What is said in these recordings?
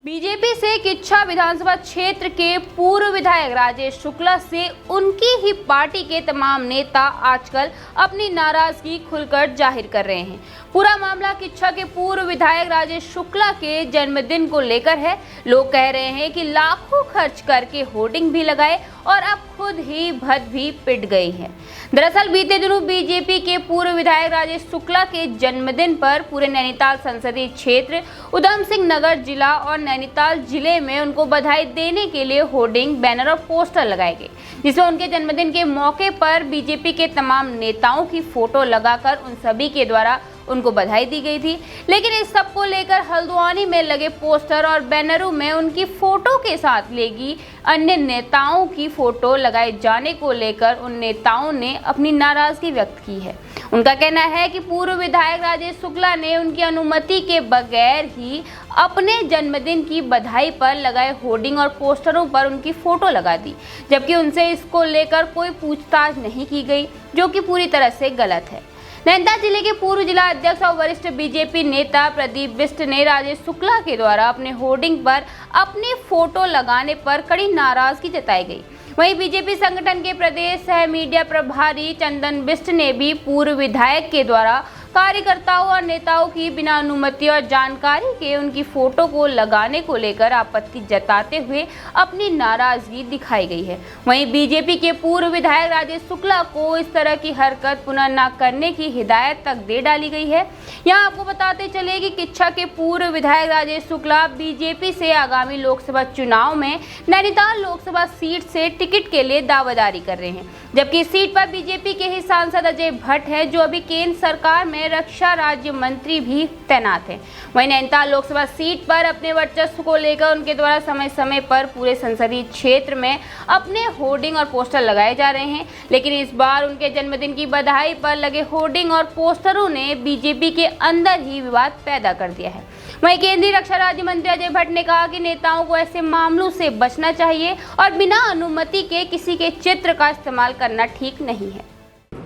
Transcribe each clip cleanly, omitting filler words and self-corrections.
BJP से किच्छा विधानसभा क्षेत्र के पूर्व विधायक राजेश शुक्ला से उनकी ही पार्टी के तमाम नेता आजकल अपनी नाराजगी खुलकर जाहिर कर रहे हैं। पूरा मामला किच्छा के पूर्व विधायक राजेश शुक्ला के जन्मदिन को लेकर है। लोग कह रहे हैं कि लाखों खर्च करके होर्डिंग भी लगाए और अब खुद ही भद भी पिट गई है। दरअसल बीते दिनों बीजेपी के पूर्व विधायक राजेश शुक्ला के जन्मदिन पर पूरे नैनीताल संसदीय क्षेत्र, उधम सिंह नगर जिला और नैनीताल जिले में उनको बधाई देने के लिए होर्डिंग, बैनर और पोस्टर लगाए गए, जिसमें उनके जन्मदिन के मौके पर बीजेपी के तमाम नेताओं की फोटो लगाकर उन सभी के द्वारा उनको बधाई दी गई थी। लेकिन इस सब को लेकर हल्द्वानी में लगे पोस्टर और बैनरों में उनकी फोटो के साथ लगी अन्य नेताओं की फोटो लगाए जाने को लेकर उन नेताओं ने अपनी नाराजगी व्यक्त की है। उनका कहना है कि पूर्व विधायक राजेश शुक्ला ने उनकी अनुमति के बगैर ही अपने जन्मदिन की बधाई पर लगाए होर्डिंग और पोस्टरों पर उनकी फोटो लगा दी, जबकि उनसे इसको लेकर कोई पूछताछ नहीं की गई, जो कि पूरी तरह से गलत है। नैनीताल जिले के पूर्व जिला अध्यक्ष और वरिष्ठ बीजेपी नेता प्रदीप बिष्ट ने राजेश शुक्ला के द्वारा अपने होर्डिंग पर अपनी फोटो लगाने पर कड़ी नाराजगी जताई गई। वहीं बीजेपी संगठन के प्रदेश सह मीडिया प्रभारी चंदन बिष्ट ने भी पूर्व विधायक के द्वारा कार्यकर्ताओं और नेताओं की बिना अनुमति और जानकारी के उनकी फोटो को लगाने को लेकर आपत्ति जताते हुए अपनी नाराजगी दिखाई गई है। वहीं बीजेपी के पूर्व विधायक राजेश शुक्ला को इस तरह की हरकत पुनः न करने की हिदायत तक दे डाली गई है। यहाँ आपको बताते चले कि किच्छा के पूर्व विधायक राजेश शुक्ला बीजेपी से आगामी लोकसभा चुनाव में नैनीताल लोकसभा सीट से टिकट के लिए दावेदारी कर रहे हैं, जबकि इस सीट पर बीजेपी के ही सांसद अजय भट्ट है, जो अभी केंद्र सरकार में रक्षा राज्य मंत्री भी तैनात हैं। वहीं नैनीताल लोकसभा सीट पर अपने वर्चस्व को लेकर उनके द्वारा समय समय पर पूरे संसदीय क्षेत्र में अपने होर्डिंग और पोस्टर लगाए जा रहे हैं, लेकिन इस बार उनके जन्मदिन की बधाई पर लगे होर्डिंग और पोस्टरों ने बीजेपी के अंदर ही विवाद पैदा कर दिया है। वहीं केंद्रीय रक्षा राज्य मंत्री अजय भट्ट ने कहा कि नेताओं को ऐसे मामलों से बचना चाहिए और बिना अनुमति के किसी के चित्र का इस्तेमाल करना ठीक नहीं है।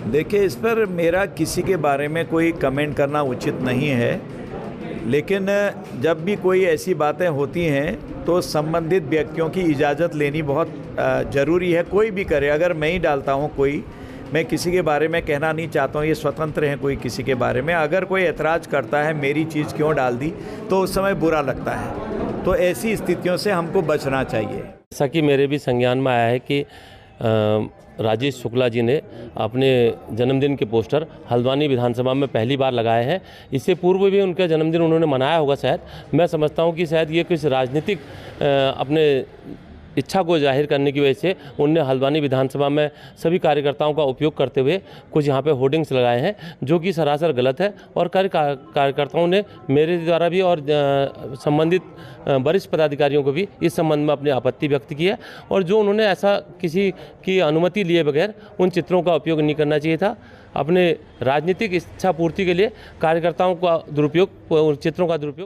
देखिए, इस पर मेरा किसी के बारे में कोई कमेंट करना उचित नहीं है, लेकिन जब भी कोई ऐसी बातें होती हैं तो संबंधित व्यक्तियों की इजाज़त लेनी बहुत ज़रूरी है। कोई भी करे, अगर मैं ही डालता हूँ कोई, मैं किसी के बारे में कहना नहीं चाहता हूँ, ये स्वतंत्र है कोई किसी के बारे में। अगर कोई ऐतराज़ करता है मेरी चीज़ क्यों डाल दी, तो उस समय बुरा लगता है। तो ऐसी स्थितियों से हमको बचना चाहिए। जैसा कि मेरे भी संज्ञान में आया है कि राजेश शुक्ला जी ने अपने जन्मदिन के पोस्टर हल्द्वानी विधानसभा में पहली बार लगाए हैं। इससे पूर्व भी उनका जन्मदिन उन्होंने मनाया होगा शायद। मैं समझता हूं कि शायद ये कुछ राजनीतिक अपने इच्छा को जाहिर करने की वजह से उनने हल्द्वानी विधानसभा में सभी कार्यकर्ताओं का उपयोग करते हुए कुछ यहाँ पे होर्डिंग्स लगाए हैं, जो कि सरासर गलत है। और कार्यकर्ताओं ने मेरे द्वारा भी और संबंधित वरिष्ठ पदाधिकारियों को भी इस संबंध में अपनी आपत्ति व्यक्त की है, और जो उन्होंने ऐसा किसी की अनुमति लिए बगैर उन चित्रों का उपयोग नहीं करना चाहिए था। अपने राजनीतिक इच्छा पूर्ति के लिए कार्यकर्ताओं का दुरुपयोग, चित्रों का दुरुपयोग